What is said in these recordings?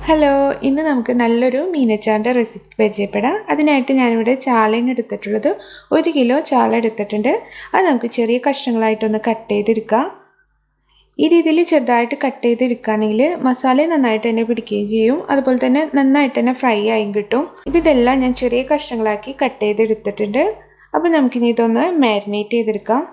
Hello, ഇന്ന് നമുക്ക് നല്ലൊരു മീനച്ചാറിൻ്റെ റെസിപ്പി പരിചയപ്പെടാം. അതിനായിട്ട് ഞാനിവിടെ ചാളയാണ് എടുത്തിട്ടുള്ളത്. 1 കിലോ ചാള എടുത്തിട്ടുണ്ട്. അത് നമുക്ക് ചെറിയ കഷ്ണങ്ങളായിട്ടൊന്ന് കട്ട് ചെയ്തെടുക്കാം. ഈ രീതിയിൽ ചെറുതായിട്ട് കട്ട് ചെയ്തെടുക്കുകയാണെങ്കിൽ മസാല നന്നായിട്ട് തന്നെ പിടിക്കുകയും ചെയ്യും. അതുപോലെ തന്നെ നന്നായിട്ട് തന്നെ ഫ്രൈ ആയും കിട്ടും. ഇപ്പോൾ ഇതെല്ലാം ഞാൻ ചെറിയ കഷ്ണങ്ങളാക്കി കട്ട് ചെയ്തെടുത്തിട്ടുണ്ട്. അപ്പോൾ നമുക്കിനി ഇതൊന്ന് മാരിനേറ്റ് ചെയ്തെടുക്കാം.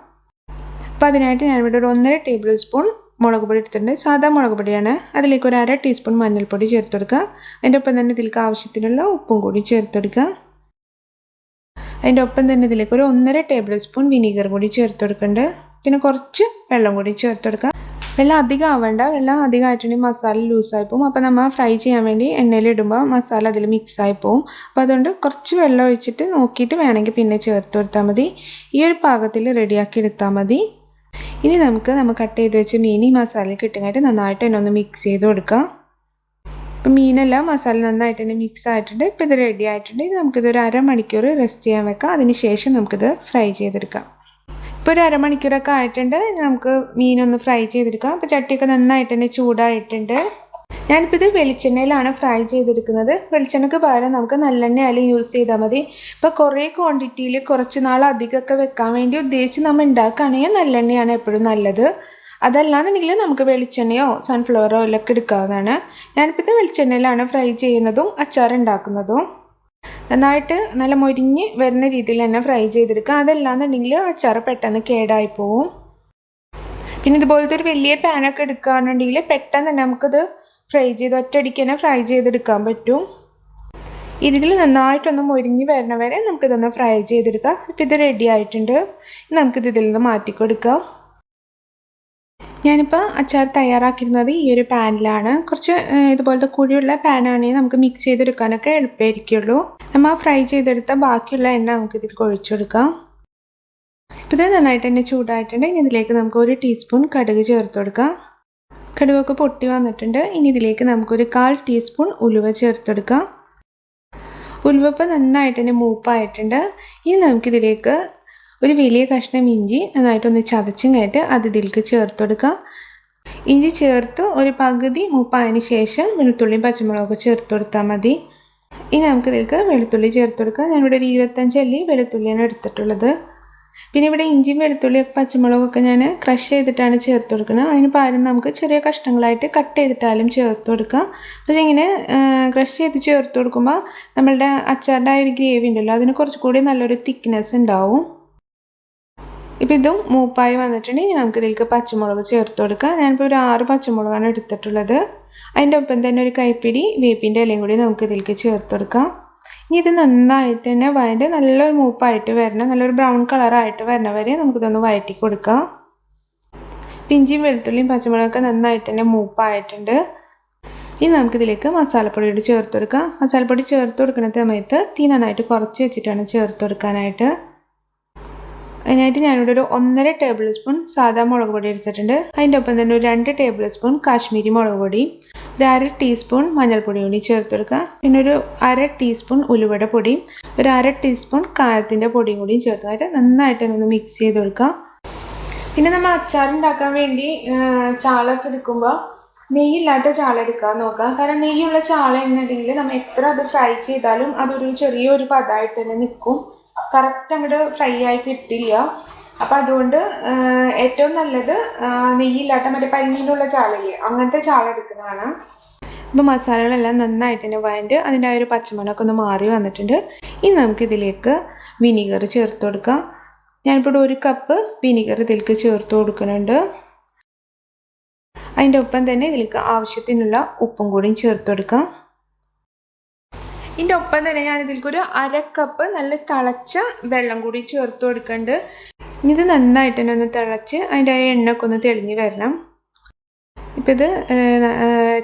അപ്പോൾ അതിനായിട്ട് ഞാനിവിടെ ഒരു 1.5 ടേബിൾ സ്പൂൺ മുളക് പൊടി എടുത്തിട്ടുണ്ട്. സാധാ മുളക് പൊടിയാണ്. അതിലേക്ക് ഒരു 1/2 ടീസ്പൂൺ മഞ്ഞൾപ്പൊടി ചേർത്ത് കൊടുക്കുക. അതിൻ്റെ ഒപ്പം തന്നെ ഇതിലേക്ക് ആവശ്യത്തിനുള്ള ഉപ്പും കൂടി ചേർത്ത് കൊടുക്കുക. അതിൻ്റെ ഒപ്പം തന്നെ ഇതിലേക്ക് ഒരു 1.5 ടേബിൾ സ്പൂൺ വിനീഗർ കൂടി ചേർത്ത് കൊടുക്കുന്നുണ്ട്. പിന്നെ കുറച്ച് വെള്ളം കൂടി ചേർത്ത് കൊടുക്കുക. വെള്ളം അധികം ആവേണ്ട. വെള്ളം അധികമായിട്ടുണ്ടെങ്കിൽ മസാല ലൂസായി പോകും. അപ്പോൾ നമ്മൾ ഫ്രൈ ചെയ്യാൻ വേണ്ടി എണ്ണയിൽ ഇടുമ്പോൾ മസാല അതിൽ മിക്സായി പോകും. അപ്പോൾ അതുകൊണ്ട് കുറച്ച് വെള്ളം ഒഴിച്ചിട്ട് നോക്കിയിട്ട് വേണമെങ്കിൽ പിന്നെ ചേർത്ത് കൊടുത്താൽ മതി. ഈ ഒരു പാകത്തിൽ റെഡിയാക്കി എടുത്താൽ മതി. ഇനി നമ്മൾ കട്ട് ചെയ്ത് വെച്ച് മീൻ ഈ മസാലയിൽ കിട്ടുന്നതായിട്ട് നന്നായിട്ട് തന്നെ ഒന്ന് മിക്സ് ചെയ്ത് കൊടുക്കാം. ഇപ്പം മീനെല്ലാം മസാല നന്നായിട്ട് തന്നെ മിക്സ് ആയിട്ടുണ്ട്. ഇപ്പോൾ ഇത് റെഡി ആയിട്ടുണ്ട്. നമുക്കിതൊരു 1/2 മണിക്കൂർ റെസ്റ്റ് ചെയ്യാൻ വെക്കാം. അതിന് ശേഷം നമുക്കിത് ഫ്രൈ ചെയ്തെടുക്കാം. ഇപ്പോൾ ഒരു 1/2 മണിക്കൂറൊക്കെ ആയിട്ടുണ്ട്. നമുക്ക് മീനൊന്ന് ഫ്രൈ ചെയ്തെടുക്കാം. അപ്പോൾ ചട്ടിയൊക്കെ നന്നായിട്ട് തന്നെ ചൂടായിട്ടുണ്ട്. ഞാനിപ്പോൾ ഇത് വെളിച്ചെണ്ണയിലാണ് ഫ്രൈ ചെയ്തെടുക്കുന്നത്. വെളിച്ചെണ്ണയ്ക്ക് പകരം നമുക്ക് നല്ലെണ്ണ ആയാലും യൂസ് ചെയ്താൽ മതി. ഇപ്പോൾ കുറേ ക്വാണ്ടിറ്റിയിൽ കുറച്ച് നാൾ അധികമൊക്കെ വെക്കാൻ വേണ്ടി ഉദ്ദേശിച്ച് നമ്മൾ ഉണ്ടാക്കുകയാണെങ്കിൽ നല്ലെണ്ണയാണ് എപ്പോഴും നല്ലത്. അതല്ലാന്നുണ്ടെങ്കിൽ നമുക്ക് വെളിച്ചെണ്ണയോ സൺഫ്ലവർ ഓയിലൊക്കെ എടുക്കാവുന്നതാണ്. ഞാനിപ്പോൾ ഇത് വെളിച്ചെണ്ണയിലാണ് ഫ്രൈ ചെയ്യുന്നതും അച്ചാർ ഉണ്ടാക്കുന്നതും. നന്നായിട്ട് നല്ല മൊരിഞ്ഞ് വരുന്ന രീതിയിൽ തന്നെ ഫ്രൈ ചെയ്തെടുക്കുക. അതല്ലാന്നുണ്ടെങ്കിൽ അച്ചാർ പെട്ടെന്ന് കേടായി പോവും. പിന്നെ ഇതുപോലത്തെ ഒരു വലിയ പാനൊക്കെ എടുക്കുകയാണെന്നുണ്ടെങ്കിൽ പെട്ടെന്ന് തന്നെ നമുക്കിത് ഫ്രൈ ചെയ്ത് ഒറ്റയടിക്ക് തന്നെ ഫ്രൈ ചെയ്തെടുക്കാൻ പറ്റും. ഇതിൽ നന്നായിട്ടൊന്ന് മൊരിഞ്ഞ് വരണ വരെ നമുക്കിതൊന്ന് ഫ്രൈ ചെയ്തെടുക്കാം. ഇപ്പോൾ ഇത് റെഡി ആയിട്ടുണ്ട്. നമുക്കിത് ഇതിൽ നിന്ന് മാറ്റിക്കൊടുക്കാം. ഞാനിപ്പോൾ അച്ചാർ തയ്യാറാക്കിയിരുന്നത് ഈ ഒരു പാനിലാണ്. കുറച്ച് ഇതുപോലത്തെ കുഴിയുള്ള പാനാണെങ്കിൽ നമുക്ക് മിക്സ് ചെയ്തെടുക്കാനൊക്കെ എളുപ്പമായിരിക്കുള്ളൂ. നമ്മൾ ഫ്രൈ ചെയ്തെടുത്ത ബാക്കിയുള്ള എണ്ണ നമുക്കിതിൽ ഒഴിച്ചെടുക്കാം. ഇപ്പോൾ ഇത് നന്നായിട്ട് തന്നെ ചൂടായിട്ടുണ്ട്. ഇനി ഇതിലേക്ക് നമുക്ക് 1 ടീസ്പൂൺ കടുക് ചേർത്ത് കൊടുക്കാം. കടുകൊക്കെ പൊട്ടി വന്നിട്ടുണ്ട്. ഇനി ഇതിലേക്ക് നമുക്കൊരു 1/4 ടീസ്പൂൺ ഉലുവ ചേർത്ത് കൊടുക്കാം. ഉലുവ ഇപ്പോൾ നന്നായിട്ട് തന്നെ മൂപ്പായിട്ടുണ്ട്. ഇനി നമുക്കിതിലേക്ക് ഒരു വലിയ കഷ്ണം ഇഞ്ചി നന്നായിട്ടൊന്ന് ചതച്ചും കഴിഞ്ഞിട്ട് അത് ഇതിലേക്ക് ചേർത്ത് കൊടുക്കാം. ഇഞ്ചി ചേർത്ത് ഒരു പകുതി മൂപ്പായതിന് ശേഷം വെളുത്തുള്ളിയും പച്ചമുളകൊക്കെ ചേർത്ത് കൊടുത്താൽ മതി. ഇനി നമുക്കിതിലേക്ക് വെളുത്തുള്ളി ചേർത്ത് കൊടുക്കാം. ഞാനിവിടെ ഒരു 25 അല്ലി വെളുത്തുള്ളിയാണ് എടുത്തിട്ടുള്ളത്. പിന്നെ ഇവിടെ ഇഞ്ചിയും വെളുത്തുള്ളിയൊക്കെ പച്ചമുളകൊക്കെ ഞാൻ ക്രഷ് ചെയ്തിട്ടാണ് ചേർത്ത് കൊടുക്കുന്നത്. അതിന് പകരം നമുക്ക് ചെറിയ കഷ്ണങ്ങളായിട്ട് കട്ട് ചെയ്തിട്ടാലും ചേർത്ത് കൊടുക്കാം. പക്ഷേ ഇങ്ങനെ ക്രഷ് ചെയ്ത് ചേർത്ത് കൊടുക്കുമ്പോൾ നമ്മളുടെ അച്ചാറിൻ്റെ ആ ഒരു ഗ്രേവി ഉണ്ടല്ലോ അതിന് കുറച്ചുകൂടി നല്ലൊരു തിക്നെസ് ഉണ്ടാവും. ഇപ്പോൾ ഇതും മൂപ്പായി വന്നിട്ടുണ്ട്. ഇനി നമുക്ക് ഇതിലേക്ക് പച്ചമുളക് ചേർത്ത് കൊടുക്കാം. ഞാനിപ്പോൾ ഒരു 6 പച്ചമുളകാണ് എടുത്തിട്ടുള്ളത്. അതിൻ്റെ ഒപ്പം തന്നെ ഒരു കൈപ്പിടി വേപ്പിൻ്റെ ഇലയും കൂടി നമുക്ക് ഇതിലേക്ക് ചേർത്ത് കൊടുക്കാം. ഇനി ഇത് നന്നായിട്ട് തന്നെ വഴണ്ട് നല്ലൊരു മൂപ്പായിട്ട് വരണം, നല്ലൊരു ബ്രൗൺ കളറായിട്ട് വരണ വരെ നമുക്കിതൊന്ന് വഴറ്റി കൊടുക്കാം. ഇഞ്ചിയും വെളുത്തുള്ളിയും പച്ചമുളകൊക്കെ നന്നായിട്ട് തന്നെ മൂപ്പായിട്ടുണ്ട്. ഇനി നമുക്കിതിലേക്ക് മസാലപ്പൊടി ചേർത്ത് കൊടുക്കാം. മസാലപ്പൊടി ചേർത്ത് കൊടുക്കുന്ന സമയത്ത് തീ നന്നായിട്ട് കുറച്ച് വെച്ചിട്ടാണ് ചേർത്ത് കൊടുക്കാനായിട്ട്. അതിനായിട്ട് ഞാനിവിടെ ഒരു 1.5 ടേബിൾ സ്പൂൺ സാധാ മുളക് പൊടി എടുത്തിട്ടുണ്ട്. അതിൻ്റെ ഒപ്പം തന്നെ ഒരു 2 ടേബിൾ സ്പൂൺ കാശ്മീരി മുളക് പൊടി, ഒരു 1/2 ടീസ്പൂൺ മഞ്ഞൾപ്പൊടി കൂടി ചേർത്ത് കൊടുക്കുക. പിന്നെ ഒരു 1/2 ടീസ്പൂൺ ഉലുവയുടെ പൊടിയും ഒരു 1/2 ടീസ്പൂൺ കായത്തിൻ്റെ പൊടിയും കൂടിയും ചേർത്തിട്ട് നന്നായിട്ട് ഒന്ന് മിക്സ് ചെയ്ത് കൊടുക്കുക. പിന്നെ നമ്മൾ അച്ചാർ ഉണ്ടാക്കാൻ വേണ്ടി ചാളൊക്കെ എടുക്കുമ്പോൾ നെയ്യില്ലാത്ത ചാള എടുക്കാൻ നോക്കുക. കാരണം നെയ്യുള്ള ചാള എന്നുണ്ടെങ്കിൽ നമ്മൾ എത്ര അത് ഫ്രൈ ചെയ്താലും അതൊരു ചെറിയൊരു പദമായിട്ട് തന്നെ നിൽക്കും. കറക്റ്റ് അങ്ങോട്ട് ഫ്രൈ ആയി കിട്ടില്ല. അപ്പം അതുകൊണ്ട് ഏറ്റവും നല്ലത് നെയ്യില്ലാത്ത മറ്റേ പനീനുള്ള ചാളയില്ലേ അങ്ങനത്തെ ചാള എടുക്കുന്നതാണ്. ഇപ്പോൾ മസാലകളെല്ലാം നന്നായിട്ട് തന്നെ വഴണ്ട് അതിൻ്റെ ആ ഒരു പച്ചമണമൊക്കെ ഒന്ന് മാറി വന്നിട്ടുണ്ട്. ഇനി നമുക്കിതിലേക്ക് വിനീഗർ ചേർത്ത് കൊടുക്കാം. ഞാനിപ്പോൾ 1 കപ്പ് വിനീഗർ ഇതിലേക്ക് ചേർത്ത് കൊടുക്കുന്നുണ്ട്. അതിൻ്റെ ഒപ്പം തന്നെ ഇതിലേക്ക് ആവശ്യത്തിനുള്ള ഉപ്പും കൂടിയും ചേർത്ത് കൊടുക്കാം. ഇതിൻ്റെ ഒപ്പം തന്നെ ഞാൻ ഇതിലേക്ക് ഒരു 1/2 കപ്പ് നല്ല തിളച്ച വെള്ളം കൂടി ചേർത്ത് കൊടുക്കുന്നുണ്ട്. ഇത് നന്നായിട്ട് തന്നെ ഒന്ന് തിളച്ച് അതിൻ്റെ ആ എണ്ണയൊക്കെ ഒന്ന് തെളിഞ്ഞ് വരണം. ഇപ്പോൾ ഇത്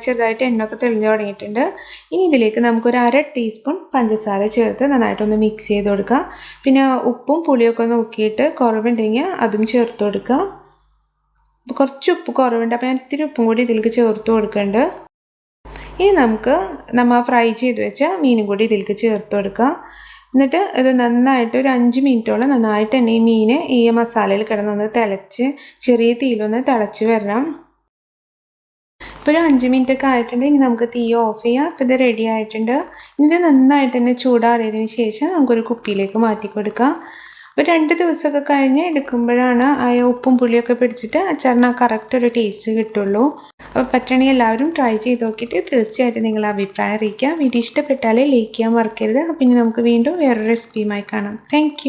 ചെറുതായിട്ട് എണ്ണയൊക്കെ തെളിഞ്ഞ് തുടങ്ങിയിട്ടുണ്ട്. ഇനി ഇതിലേക്ക് നമുക്കൊരു 1/2 ടീസ്പൂൺ പഞ്ചസാര ചേർത്ത് നന്നായിട്ടൊന്ന് മിക്സ് ചെയ്ത് കൊടുക്കുക. പിന്നെ ഉപ്പും പുളിയൊക്കെ നോക്കിയിട്ട് കുറവുണ്ടെങ്കിൽ അതും ചേർത്ത് കൊടുക്കുക. കുറച്ച് ഉപ്പ് കുറവുണ്ട്, അപ്പോൾ ഞാൻ ഇത്തിരി ഉപ്പും കൂടി ഇതിലേക്ക് ചേർത്ത് കൊടുക്കുന്നുണ്ട്. ഇനി നമ്മൾ ഫ്രൈ ചെയ്ത് വെച്ച മീനും കൂടി ഇതിലേക്ക് ചേർത്ത് കൊടുക്കുക. എന്നിട്ട് ഇത് നന്നായിട്ട് ഒരു 5 മിനിറ്റോളം നന്നായിട്ട് തന്നെ ഈ മീൻ ഈ മസാലയിൽ കിടന്നൊന്ന് തിളച്ച് ചെറിയ തീയിലൊന്ന് തിളച്ച് വരണം. ഇപ്പോൾ ഒരു 5 മിനിറ്റ് ഒക്കെ ആയിട്ടുണ്ട്. ഇനി നമുക്ക് തീ ഓഫ് ചെയ്യാം. അപ്പോൾ ഇത് റെഡി ആയിട്ടുണ്ട്. ഇത് നന്നായിട്ട് തന്നെ ചൂടാറിയതിന് ശേഷം നമുക്കൊരു കുപ്പിയിലേക്ക് മാറ്റി കൊടുക്കാം. ഒരു 2 ദിവസമൊക്കെ കഴിഞ്ഞ് എടുക്കുമ്പോഴാണ് ആ ഉപ്പും പുളിയൊക്കെ പിടിച്ചിട്ട് അച്ചാറിന് കറക്റ്റ് ഒരു ടേസ്റ്റ് കിട്ടുള്ളൂ. അപ്പോൾ പറ്റുകയാണെങ്കിൽ എല്ലാവരും ട്രൈ ചെയ്ത് നോക്കിയിട്ട് തീർച്ചയായിട്ടും നിങ്ങളുടെ അഭിപ്രായം അറിയിക്കുക. വീഡിയോ ഇഷ്ടപ്പെട്ടാൽ ലൈക്ക് ചെയ്യാൻ മറക്കരുത്. അപ്പോൾ ഇനി നമുക്ക് വീണ്ടും വേറൊരു റെസിപ്പിയുമായി കാണാം. താങ്ക്